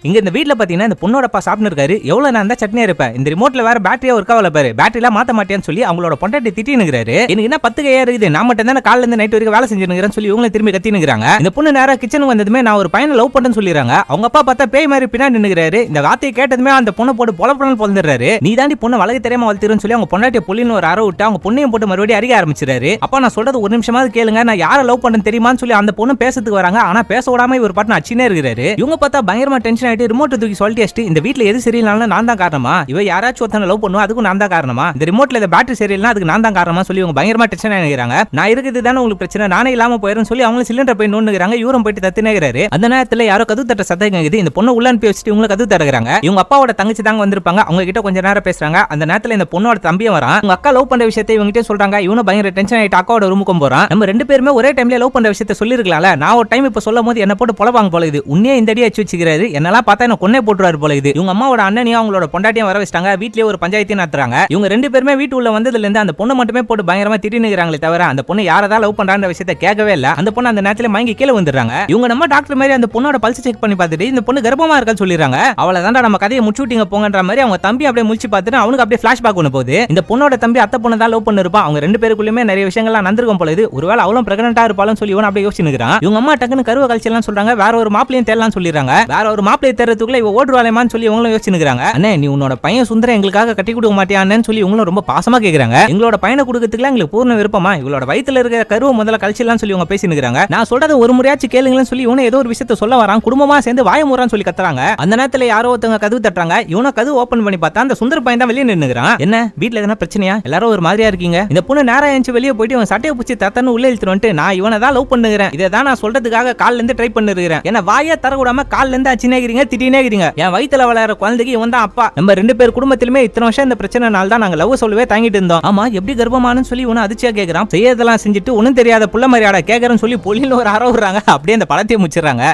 இங்க இந்த வீட்ல பாத்தீங்கன்னா இந்த பொண்ணோட அப்பா சாப்பிட்டு இருக்காரு. எவ்வளவு நான் தான் சட்னியா இருப்பேன், இந்த ரிமோட்ல வேற பேட்டரியா ஒர்க் ஆகல பாரு, பேட்டரிலாம் மாத்த மாட்டேன்னு சொல்லி அவங்களோட பொண்டாட்டி திட்டினுங்கிறாரு. எனக்கு என்ன 10 கையா இருக்குது, நான் மட்டும் தானே காலைல இருந்து நைட் வரைக்கும் வேலை செஞ்சுனுங்கிறேன்னு சொல்லி இவங்க திரும்பி கத்தினுங்கிறாங்க. இந்த பொண்ணு நேரா கிச்சனுக்கு வந்ததுமே நான் ஒரு பையனை லவ் பண்றேன்னு சொல்லிடுறாங்க. அவங்க அப்பா பார்த்தா பேய் மாதிரி பின்னாடி நின்னுகிறாரு. இந்த வார்த்தையை கேட்டதுமே அந்த பொண்ணை போட்டு பொலப்படன்னு பொழுந்துறாரு. நீ தாண்டி பொண்ணை வளர்க்க தெரியாம வளர்த்துறன்னு சொல்லி அவங்க பொண்டாட்டிய புள்ளின்னு ஒரு அரை விட்டு அவங்க பொண்ணையும் போட்டு மறுபடியும் அடிக்க ஆரம்பிச்சிடாரு. அப்பா நான் சொல்றது ஒரு நிமிஷமாவது கேளுங்க, நான் யாரை லவ் பண்றேன்னு தெரியுமான்னு சொல்லி அந்த பொண்ணு பேசத்துக்கு வராங்க. ஆனா பேச விடாம இவர் பாட்டு அச்சினே இருக்கிறாரு. இவங்க பார்த்தா பயங்கரமா டென்ஷன் ஆயிட்டு ரிமோட் தூக்கி சொல்லிட்டு இந்த வீட்ல எது சரியில்லைனாலும் நான் தான் காரணமா, இவ யாராச்சும் ஒருத்தனை லவ் பண்ணுவா அதுக்கும் நான் தான் காரணமா, இந்த ரிமோட்ல இந்த பேட்டரி சரியில்லைனா அதுக்கு நான் தான் காரணமா சொல்லி இவங்க பயங்கரமா டென்ஷன் ஆகிறாங்க. நான் இருக்குது தானே உங்களுக்கு பிரச்சனை, நானே இல்லாம போயிடுறேன்னு சொல்லி அவங்க சிலிண்டர் போய் நோண்டுகிறாங்க. இவரும் போயிட்டு தத்தினேகிறாரு. அந்த நேரத்துல யாரோ கதவு தட்ட சத்தம் கேக்குது. இந்த பொண்ணு உள்ள அனுப்பி வச்சுட்டு இவங்க கதவு தட்டுறாங்க. இவங்க அப்பாவோட தங்கச்சி தாங்க வந்திருப்பாங்க. அவங்க கிட்ட கொஞ்ச நேரம் பேசுறாங்க. அந்த நேரத்துல இந்த பொண்ணோட தம்பியும் வரான். உங்க அக்கா லவ் பண்ற விஷயத்தை இவங்க கிட்ட சொல்றாங்க. இவனும் பயங்கர டென்ஷன் ஆயிட்டு அக்காவோட ரூமுக்கும் போறான். நம்ம ரெண்டு பேருமே ஒரே டைம்ல லவ் பண்ற விஷயத்தை சொல்லிருக்கலாம்ல, நான் ஒரு டைம் இப்ப சொல்லும் போது என்ன போட்டு பொலவாங்க போல இது, உன்னே இந்த அடி அடிச்சு வச்சுக்கிறாரு, என்னெல்லாம் பார்த்தா என்ன கொன்னே போட்டுறாரு போல இது. இவங்க அம்மாவோட அண்ணனையும் அவங்களோட பொண்டாட்டியும் வர வச்சிட்டாங்க. வீட்லயே ஒரு பஞ்சாயத்தையும் நடத்துறாங்க. இவங்க ரெண்டு பேருமே வீட்டு உள்ள வந்ததுல இருந்து அந்த பொண்ணு மட்டுமே போட்டு பயங்கரமா திட்டினுகிறாங்களே தவிர அந்த பொண்ணு யாரதான் லவ் பண்றான்ற விஷயத்தை கேட்கவே இல்ல. அந்த பொண்ணு அந்த நேரத்துல மயங்கி கீழே வந்துடுறாங்க. இவங்க நம்ம டாக்டர் மாதிரி அந்த பொண்ணோட பல்ஸ் செக் பண்ணி பார்த்துட்டு இந்த பொண்ணு கர்ப்பமா இருக்கான்னு சொல்லிடுறாங்க. அவளை தாண்டா நம்ம கதையை முடிச்சுட்டீங்க போங்கன்ற மாதிரி அவங்க தம்பி அப்படியே முடிச்சு பார்த்துட்டு அவனுக்கு அப்படியே ஃபிளாஷ்பேக் ஒன்று போகுது. இந்த பொண்ணோட தம்பி அத்தை பொண்ணு தான் லவ் பண்ணிருப்பான். அவங்க ரெண்டு பேருக்குள்ளயுமே நிறைய விஷயங்கள்லாம் நடந்திருக்கும் போல இது. ஒருவேளை அவளும் பிரெக்னெண்டா இருப்பாலும் சொல்லி இவன் அப்படியே யோசிச்சுக்கிறான். இவங்க அம்மா டக்குன்னு கருவ கழிச்சலாம் சொல்றாங்க. வேற ஒரு மாப்பிளையும் தேடலாம் சொல்லிடுறாங்க. வேற ஒரு மாப்பிளையை தேடுறதுக்குள்ள இவ ஓடுவாளேமான்னு சொல்லி இவங்களும் யோசிச்சுக்கிறாங்க. அண்ணே நீ உன்னோட பையன் சுந்தரம் எங்களுக்காக கட்டி கொடுக்க மாட்டியான்னு சொல்லி இவங்களும் ரொம்ப பாசமா கேக்குறாங்க. எங்களோட பையனை கொடுக்கறதுக்குலாம் எங்களுக்கு பூர்ண விருப்பமா, இவளோட வயித்துல இருக்கிற கருவை முதல்ல கழிச்சிடலாம் சொல்லி இவங்க பேசினுக்கிறாங்க. நான் சொல்றத ஒரு முறையாச்சும் கேளுங்களேன்னு சொல்லி இவனு ஏதோ ஒரு விஷயத்த சொல்ல வரான். குடும்பமா சேர்ந்து வாய மூறான்னு சொல்லி கத்துறாங்க. அந்த நேரத்துல யாரோ ஒருத்தவங்க கதவு தட்டுறாங்க. இவனை கதவு ஓபன் பண்ணி பார்த்தா அந்த சுந்தர பையன் தான் வெளியே நின்னுக்கிறான். என்ன வீட்ல எதனா பிரச்சனையா, எல்லாரும் ஒரு மாதிரியா இருக்கீங்க. இந்த பொண்ணு நேரா எழுந்து வெளியே போயிட்டு இவன் சட்டையை பிடிச்சி தத்தன்னு உள்ள இழுத்துட்டு வந்துட்டு நான் இவனை தான் லவ் பண்ணுகிறேன், இதை தான் நான் சொல்றதுக்காக கால்ல இருந்து ட்ரை பண்ணிருக்கிறேன், என்ன வாயா தர விடாம கால்ல இருந்து அச்சினேகிறீங்க திட்டினேகிறீங்க, என் வயித்துல வளர குழந்தைக்கு இவன் தான் அப்பா, நம்ம ரெண்டு பேர் குடும்பத்திலுமே இத்தனை வருஷம் இந்த பிரச்சனைனால தான் நாங்க லவ் சொல்லவே தாங்கிட்டு இருந்தோம். ஆமா எப்படி கர்ப்பமானு சொல்லி இவனை அதிர்ச்சியா கேட்கறான். செய்யறதெல்லாம் செஞ்சுட்டு ஒன்னும் தெரியாத புள்ள மாதிரியாட கேட்கறன்னு சொல்லி பொலின்னு ஒரு அற விடுறாங்க. அப்படியே அந்த பழத்தையும் முச்சிடுறாங்க.